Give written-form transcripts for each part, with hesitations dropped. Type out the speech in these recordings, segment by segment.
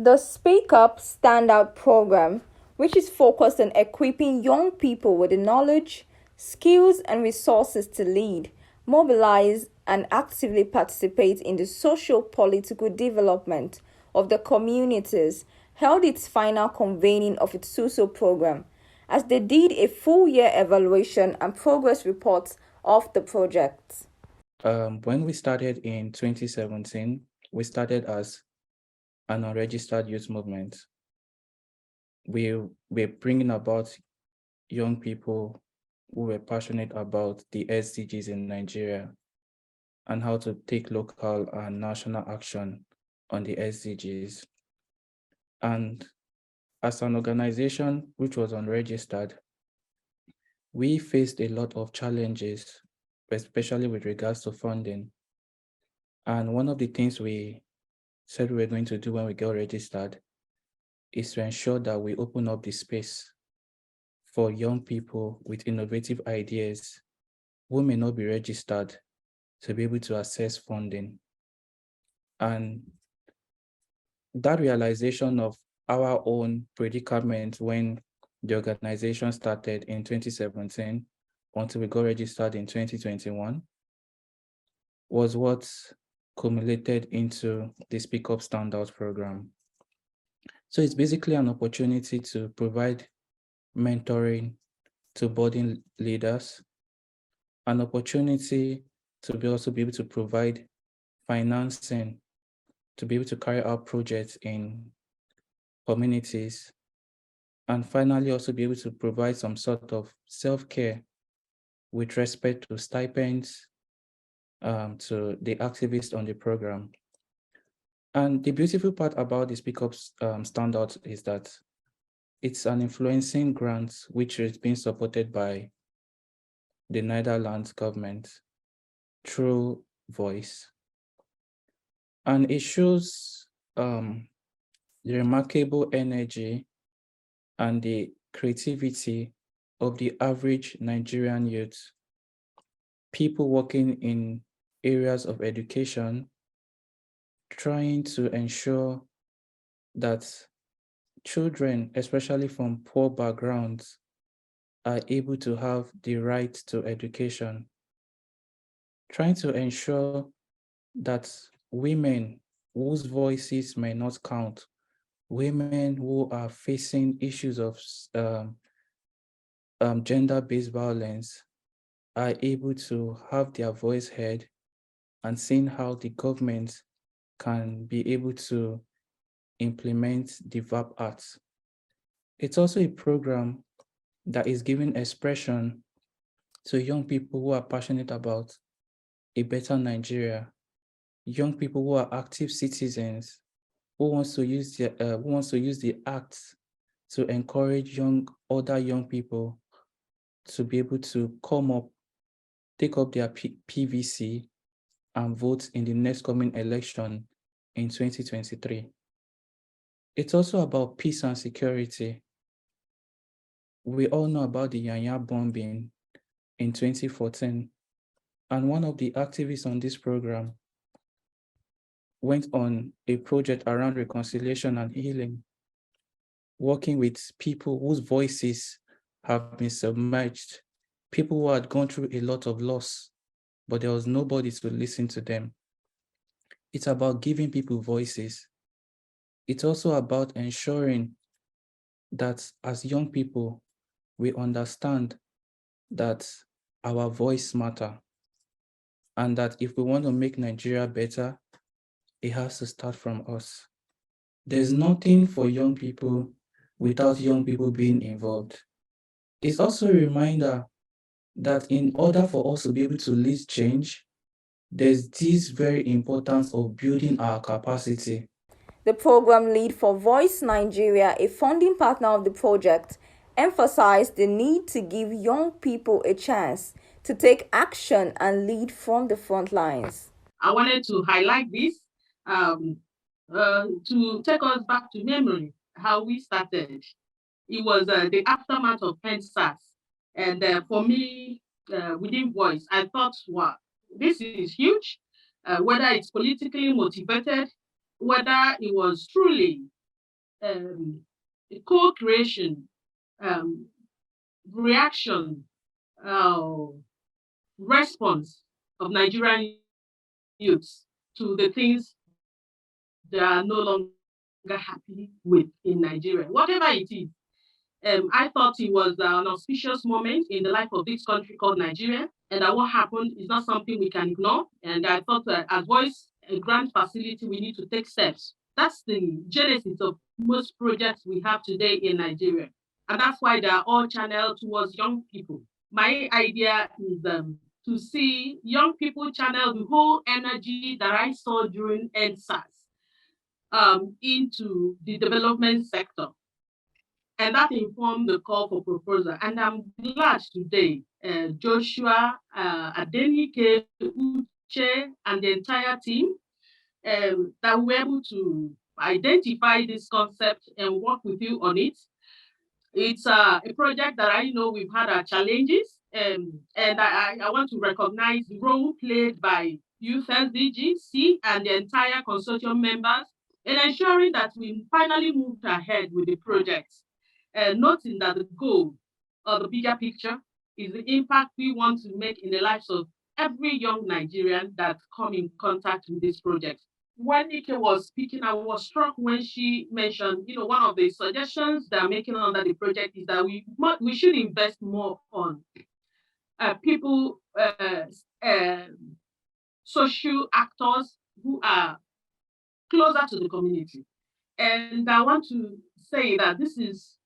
The Speak Up, Stand Out program, which is focused on equipping young people with the knowledge, skills, and resources to lead, mobilize, and actively participate in the socio-political development of the communities, held its final convening of its SUSO program, as they did a full-year evaluation and progress report of the project. When we started in 2017, we started as an unregistered youth movement. We're bringing about young people who were passionate about the SDGs in Nigeria and how to take local and national action on the SDGs. And as an organization which was unregistered, we faced a lot of challenges, especially with regards to funding. And one of the things we said we were going to do when we got registered is to ensure that we open up the space for young people with innovative ideas who may not be registered to be able to access funding. And that realization of our own predicament when the organization started in 2017 until we got registered in 2021 was what culminated into the Speak Up Stand Out program. So it's basically an opportunity to provide mentoring to budding leaders, an opportunity to also be able to provide financing to be able to carry out projects in communities, and finally also be able to provide some sort of self-care with respect to stipends to the activists on the program. And the beautiful part about the Speak Up Standout is that it's an influencing grant which is being supported by the Netherlands government through Voice. And it shows the remarkable energy and the creativity of the average Nigerian youth, people working in areas of education, trying to ensure that children, especially from poor backgrounds, are able to have the right to education, trying to ensure that women whose voices may not count, women who are facing issues of gender-based violence are able to have their voice heard, and seeing how the government can be able to implement the VAP Act. It's also a program that is giving expression to young people who are passionate about a better Nigeria, young people who are active citizens who wants to use the act to encourage other young people to be able to come up, take up their PVC and vote in the next coming election in 2023. It's also about peace and security. We all know about the Yanya bombing in 2014, and one of the activists on this program went on a project around reconciliation and healing, working with people whose voices have been submerged, people who had gone through a lot of loss, but there was nobody to listen to them. It's about giving people voices. It's also about ensuring that as young people, we understand that our voice matters, and that if we want to make Nigeria better, it has to start from us. There's nothing for young people without young people being involved. It's also a reminder that in order for us to be able to lead change, there's this very importance of building our capacity. The program lead for Voice Nigeria, a funding partner of the project, emphasized the need to give young people a chance to take action and lead from the front lines. I wanted to highlight this to take us back to memory, how we started. It was the aftermath of NSAS. And for me, within Voice, I thought, wow, this is huge, whether it's politically motivated, whether it was truly co-creation, reaction, response of Nigerian youths to the things they are no longer happy with in Nigeria, whatever it is. I thought it was an auspicious moment in the life of this country called Nigeria, and that what happened is not something we can ignore. And I thought that as Voice, a grand facility, we need to take steps. That's the genesis of most projects we have today in Nigeria. And that's why they are all channeled towards young people. My idea is to see young people channel the whole energy that I saw during NSAS into the development sector. And that informed the call for proposal. And I'm glad today, Joshua, Adenike, Uche, and the entire team, that we were able to identify this concept and work with you on it. It's a project that I know we've had our challenges, and I want to recognize the role played by Youth SDGC and the entire consortium members in ensuring that we finally moved ahead with the project. Noting that the goal or the bigger picture is the impact we want to make in the lives of every young Nigerian that come in contact with this project. When Ike was speaking, I was struck when she mentioned, one of the suggestions they're making under the project is that we should invest more on people, social actors who are closer to the community. And I want to say that this is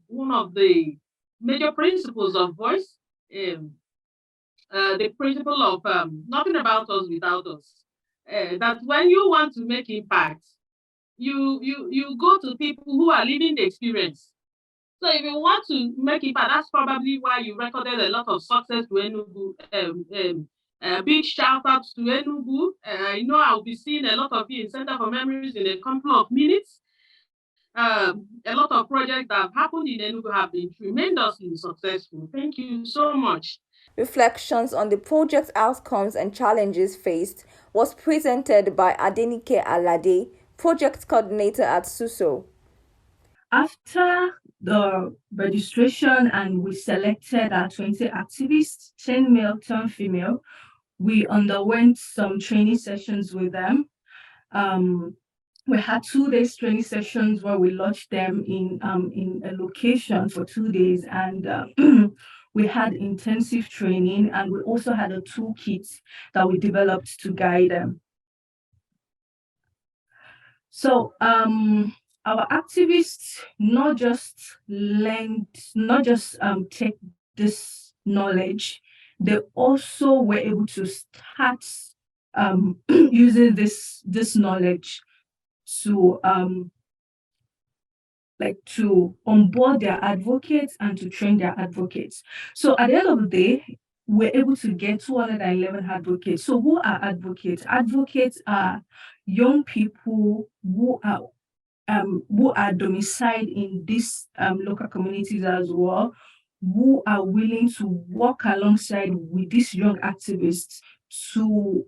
one of the major principles of Voice, the principle of nothing about us without us. That when you want to make impact, you go to people who are living the experience. So if you want to make impact, that's probably why you recorded a lot of success to Enugu. Big shout out to Enugu. I know I'll be seeing a lot of you in Center for Memories in a couple of minutes. A lot of projects that have happened in Enugu have been tremendously successful. Thank you so much. Reflections on the project's outcomes and challenges faced was presented by Adenike Alade, project coordinator at SUSO. After the registration and we selected our 20 activists, 10 male, 10 female, we underwent some training sessions with them. We had 2 days training sessions where we lodged them in a location for 2 days, and we had intensive training, and we also had a toolkit that we developed to guide them. So our activists not just take this knowledge, they also were able to start using this knowledge to to onboard their advocates and to train their advocates. So at the end of the day, we're able to get 211 advocates. So who are advocates? Advocates are young people who are domiciled in these local communities as well, who are willing to work alongside with these young activists to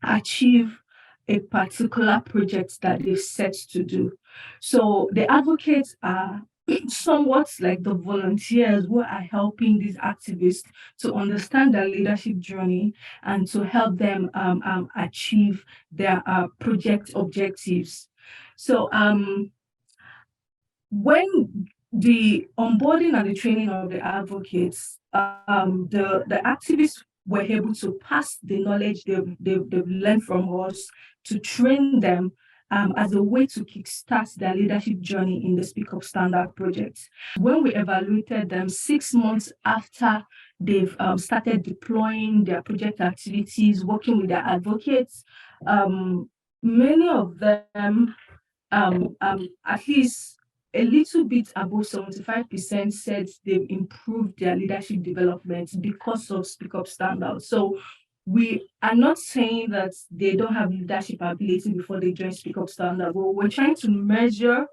achieve a particular project that they've set to do. So the advocates are somewhat like the volunteers who are helping these activists to understand their leadership journey and to help them achieve their project objectives. So when the onboarding and the training of the advocates, the activists were able to pass the knowledge they've learned from us to train them as a way to kickstart their leadership journey in the Speak Up Stand Out project. When we evaluated them 6 months after they've started deploying their project activities, working with their advocates, many of them, at least a little bit above 75% said they've improved their leadership development because of Speak Up Stand Out. So we are not saying that they don't have leadership ability before they join Speak Up Stand Out, but we're trying to measure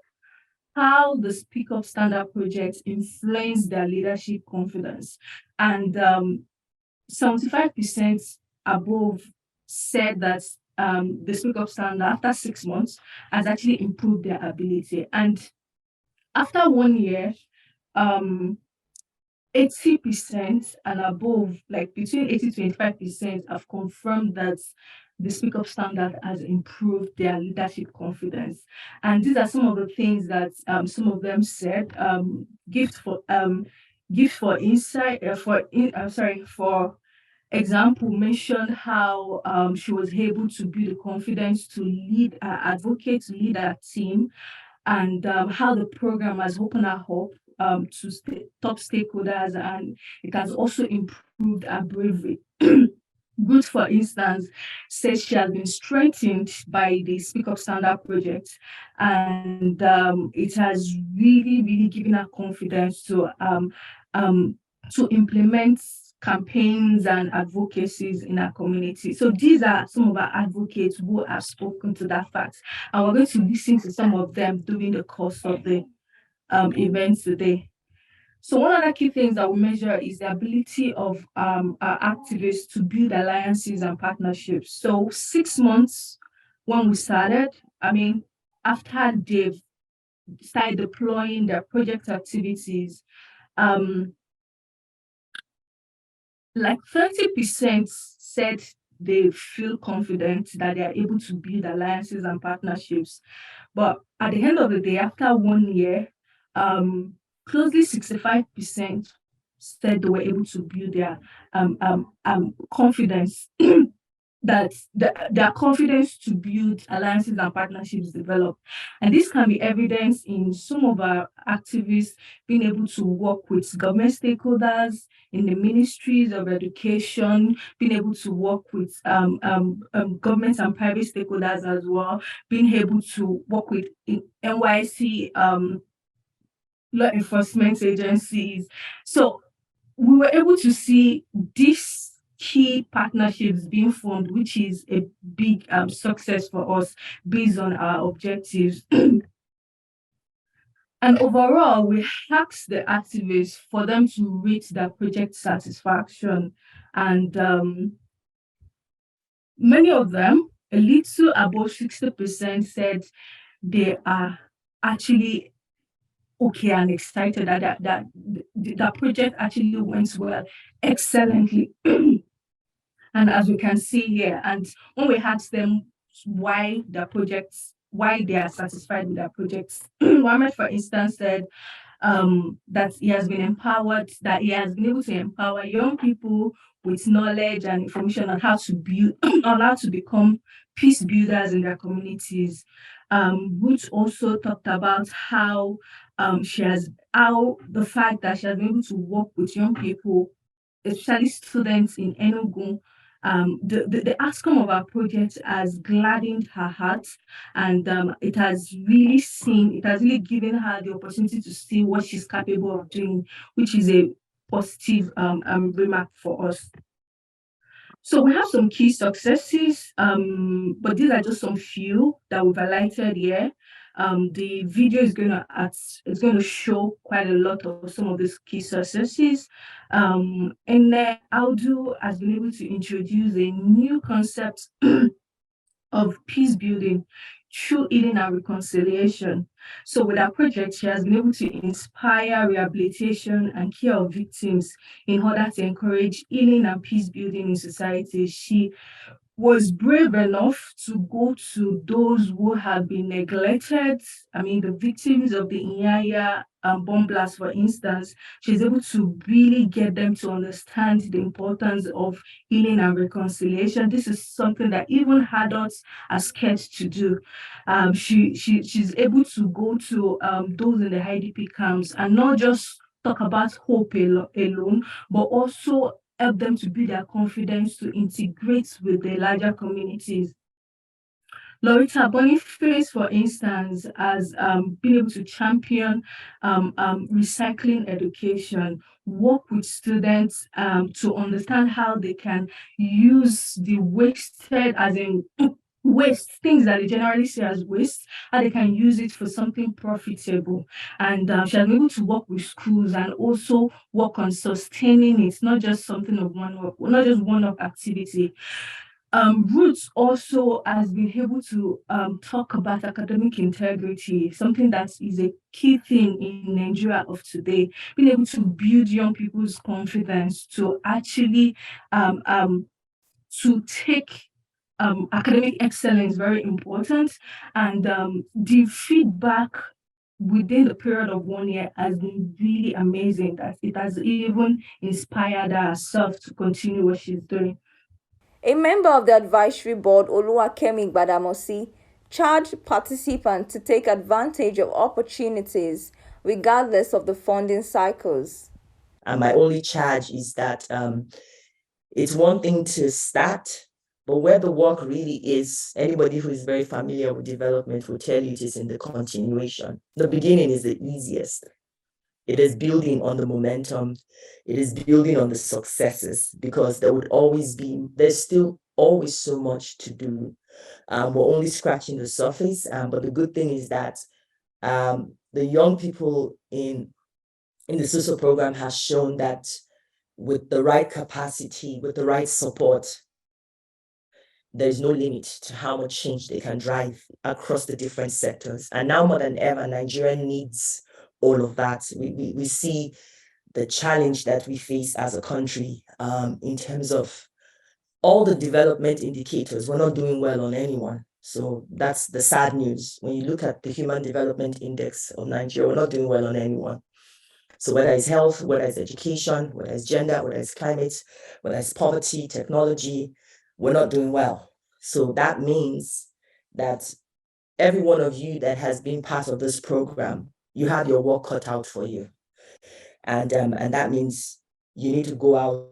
how the Speak Up Stand Out project influenced their leadership confidence. And 75% above said that the Speak Up standard after 6 months has actually improved their ability. And after 1 year, 80% and above, like between 80 to 25%, have confirmed that the Speak Up standard has improved their leadership confidence. And these are some of the things that some of them said. Gift for insight, for example, mentioned how she was able to build the confidence to lead, advocate, to lead her team, and how the program has opened her up to top stakeholders, and it has also improved her bravery. Good, for instance, says she has been strengthened by the Speak Up Standard project, and it has really given her confidence to implement campaigns and advocacies in our community. So these are some of our advocates who have spoken to that fact, and we're going to listen to some of them during the course of the events today. So one of the key things that we measure is the ability of our activists to build alliances and partnerships. So 6 months when we started, after they've started deploying their project activities, like 30% said they feel confident that they are able to build alliances and partnerships. But at the end of the day, after 1 year, closely 65% said they were able to build their confidence that their confidence to build alliances and partnerships develop. And this can be evidenced in some of our activists being able to work with government stakeholders in the ministries of education, being able to work with government and private stakeholders as well, being able to work with NYC law enforcement agencies. So we were able to see these key partnerships being formed, which is a big success for us based on our objectives. And overall, we asked the activists for them to rate their project satisfaction. And many of them, a little above 60%, said they are actually okay and excited that project actually went well, excellently. And as we can see here, and when we asked them why they are satisfied with their projects, Mohammed, for instance, said that he has been able to empower young people with knowledge and information on how to build, on how to become peace builders in their communities. Ruth also talked about how the fact that she has been able to work with young people, especially students in Enugu. The outcome of our project has gladdened her heart, and it has really given her the opportunity to see what she's capable of doing, which is a positive remark for us. So we have some key successes, but these are just some few that we've highlighted here. The video is going to show quite a lot of some of these key successes. And Audu has been able to introduce a new concept of peace building through healing and reconciliation. So with our project, she has been able to inspire rehabilitation and care of victims in order to encourage healing and peace building in society. She was brave enough to go to those who have been neglected. The victims of the Inyanya bomb blast, for instance. She's able to really get them to understand the importance of healing and reconciliation. This is something that even adults are scared to do. She's able to go to those in the IDP camps and not just talk about hope alone, but also help them to build their confidence to integrate with the larger communities. Loretta Boniface, for instance, has been able to champion recycling education, work with students to understand how they can use the wasted, as in waste, things that they generally see as waste, how they can use it for something profitable. And she has been able to work with schools and also work on sustaining it, not just something of not just one-off activity. Roots also has been able to talk about academic integrity, something that is a key thing in Nigeria of today, being able to build young people's confidence to actually to take academic excellence very important. And the feedback within the period of 1 year has been really amazing, that it has even inspired herself to continue what she's doing. A member of the advisory board, Oluwakemi Gbadamosi, charged participants to take advantage of opportunities regardless of the funding cycles. And my only charge is that it's one thing to start, but where the work really is, anybody who is very familiar with development will tell you it is in the continuation. The beginning is the easiest. It is building on the momentum. It is building on the successes, because there's still always so much to do. We're only scratching the surface, but the good thing is that the young people in the SUSO program has shown that with the right capacity, with the right support, there's no limit to how much change they can drive across the different sectors. And now more than ever, Nigeria needs all of that. We see the challenge that we face as a country in terms of all the development indicators. We're not doing well on anyone. So that's the sad news. When you look at the Human Development Index of Nigeria, we're not doing well on anyone. So whether it's health, whether it's education, whether it's gender, whether it's climate, whether it's poverty, technology, we're not doing well. So that means that every one of you that has been part of this program, you have your work cut out for you. And that means you need to go out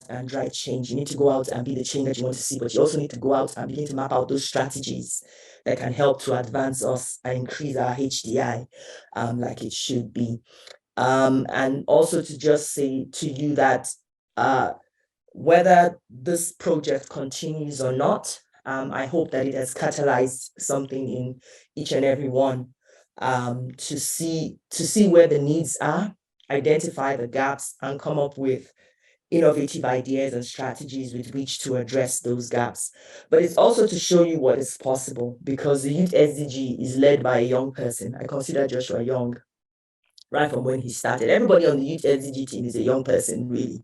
and drive change. You need to go out and be the change that you want to see, but you also need to go out and begin to map out those strategies that can help to advance us and increase our HDI like it should be. And also to just say to you that whether this project continues or not, I hope that it has catalyzed something in each and every one to see where the needs are, identify the gaps, and come up with innovative ideas and strategies with which to address those gaps. But it's also to show you what is possible, because the Youth SDG is led by a young person. I consider Joshua young right from when he started. Everybody on the Youth SDG team is a young person, really.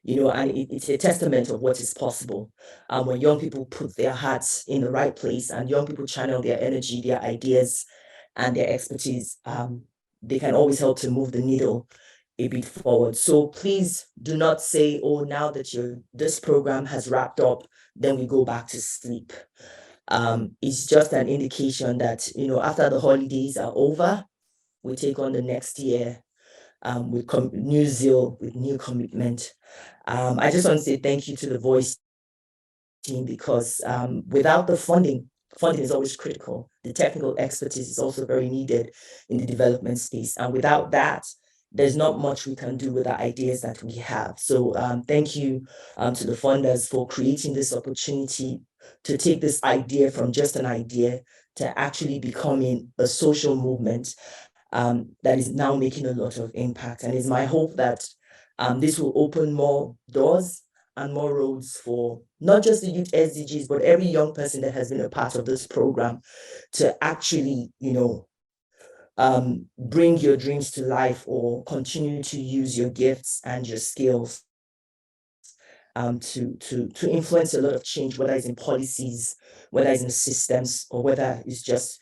And it's a testament of what is possible when young people put their hearts in the right place and young people channel their energy, their ideas, and their expertise. They can always help to move the needle a bit forward. So please do not say, oh, now that this program has wrapped up, then we go back to sleep. It's just an indication that, after the holidays are over, we take on the next year with new zeal, with new commitment. I just want to say thank you to the Voice team, because without the funding is always critical. The technical expertise is also very needed in the development space. And without that, there's not much we can do with the ideas that we have. So thank you to the funders for creating this opportunity to take this idea from just an idea to actually becoming a social movement that is now making a lot of impact. And it's my hope that this will open more doors and more roads for not just the Youth SDGs, but every young person that has been a part of this program to actually, bring your dreams to life or continue to use your gifts and your skills to influence a lot of change, whether it's in policies, whether it's in systems, or whether it's just,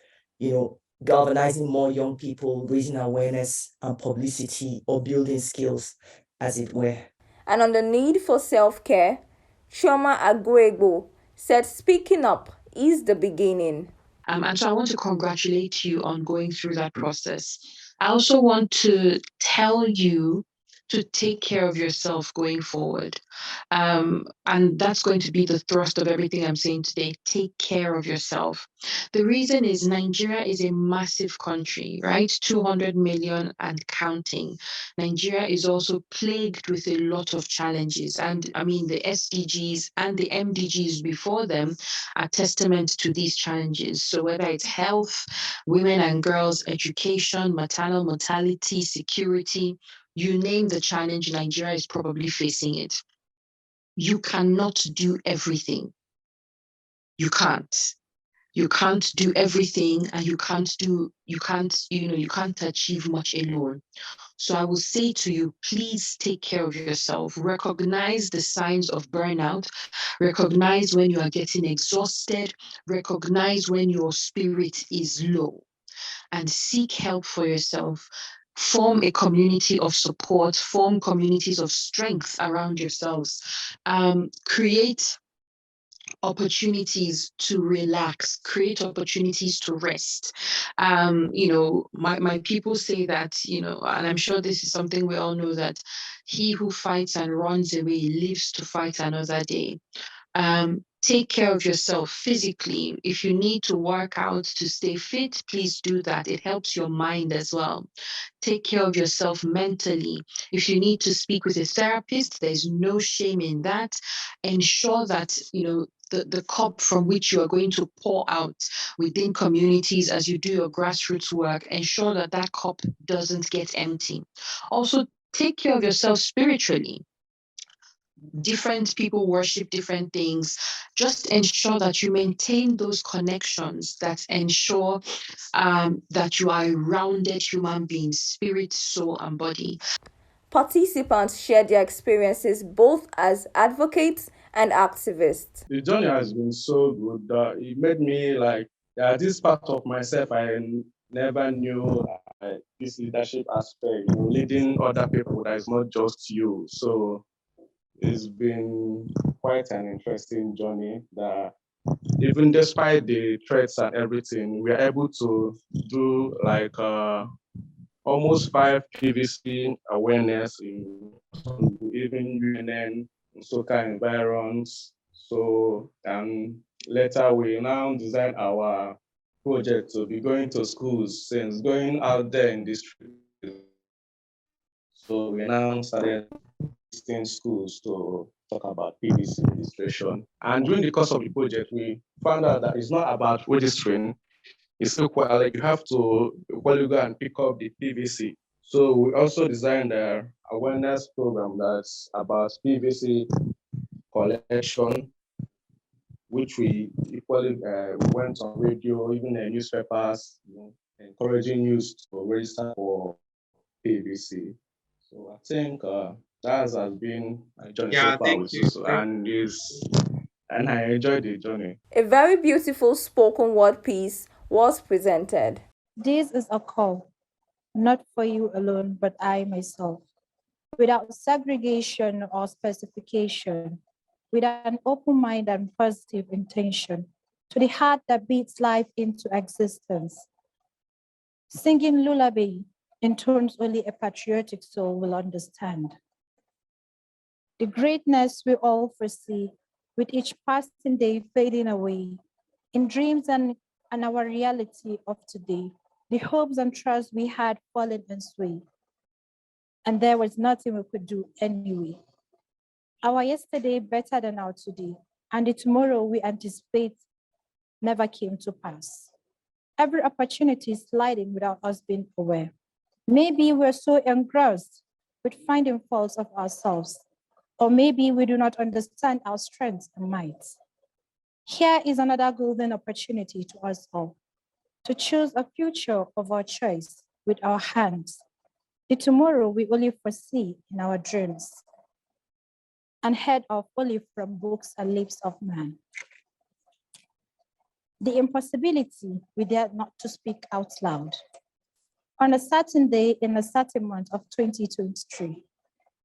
galvanizing more young people, raising awareness and publicity, or building skills, as it were. And on the need for self-care, Chioma Agwegbo said speaking up is the beginning. And so I want to congratulate you on going through that process. I also want to tell you to take care of yourself going forward. And that's going to be the thrust of everything I'm saying today. Take care of yourself. The reason is Nigeria is a massive country, right? 200 million and counting. Nigeria is also plagued with a lot of challenges. And I mean, the SDGs and the MDGs before them are testament to these challenges. So whether it's health, women and girls, education, maternal mortality, security, you name the challenge, Nigeria is probably facing it. you cannot do everything. You can't. You can't do everything, and you can't achieve much alone. So I will say to you, please take care of yourself. Recognize the signs of burnout. Recognize when you are getting exhausted. Recognize when your spirit is low, and seek help for yourself. Form a community of support, form communities of strength around yourselves. Create opportunities to relax, create opportunities to rest. My people say that, and I'm sure this is something we all know, that he who fights and runs away lives to fight another day. Take care of yourself physically. If you need to work out to stay fit, please do that. It helps your mind as well. Take care of yourself mentally. If you need to speak with a therapist, there's no shame in that. Ensure that, the cup from which you are going to pour out within communities as you do your grassroots work, ensure that that cup doesn't get empty. Also, take care of yourself spiritually. Different people worship different things. Just ensure that you maintain those connections that ensure that you are a rounded human being, spirit, soul, and body. Participants shared their experiences both as advocates and activists. The journey has been so good that it made me like, this part of myself I never knew, this leadership aspect, leading other people, that is not just you. So it's been quite an interesting journey that even despite the threats and everything, we are able to do like almost 5 PVC awareness in even UNN, in SOCA environs. So, and later we now design our project to be going to schools, since going out there in the street. So we now started visiting schools to talk about PVC registration. And during the course of the project, we found out that it's not about registering. It's equal, like you have to go and pick up the PVC. So we also designed an awareness program that's about PVC collection, which we equally we went on radio, even in newspapers, encouraging youth to register for PVC. So I think that has been a journey so far with SUSO, and I enjoyed the journey. A very beautiful spoken word piece was presented. This is a call, not for you alone, but I myself, without segregation or specification, with an open mind and positive intention, to the heart that beats life into existence. Singing lullaby in tones only a patriotic soul will understand. The greatness we all foresee, with each passing day fading away, in dreams and our reality of today, the hopes and trusts we had fallen in sway, and there was nothing we could do anyway. Our yesterday better than our today, and the tomorrow we anticipate never came to pass. Every opportunity is sliding without us being aware. Maybe we're so engrossed with finding faults of ourselves, or maybe we do not understand our strengths and mights. Here is another golden opportunity to us all, to choose a future of our choice with our hands, the tomorrow we only foresee in our dreams, and heard of only from books and lips of man. The impossibility we dare not to speak out loud. On a certain day in a certain month of 2023,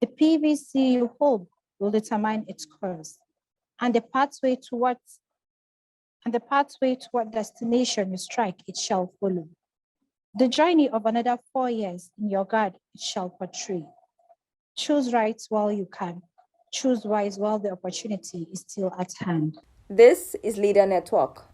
the PVC you hold will determine its course, and the pathway toward destination you strike, it shall follow. The journey of another 4 years in your guard, it shall portray. Choose right while you can. Choose wise while the opportunity is still at hand. This is Leader Network.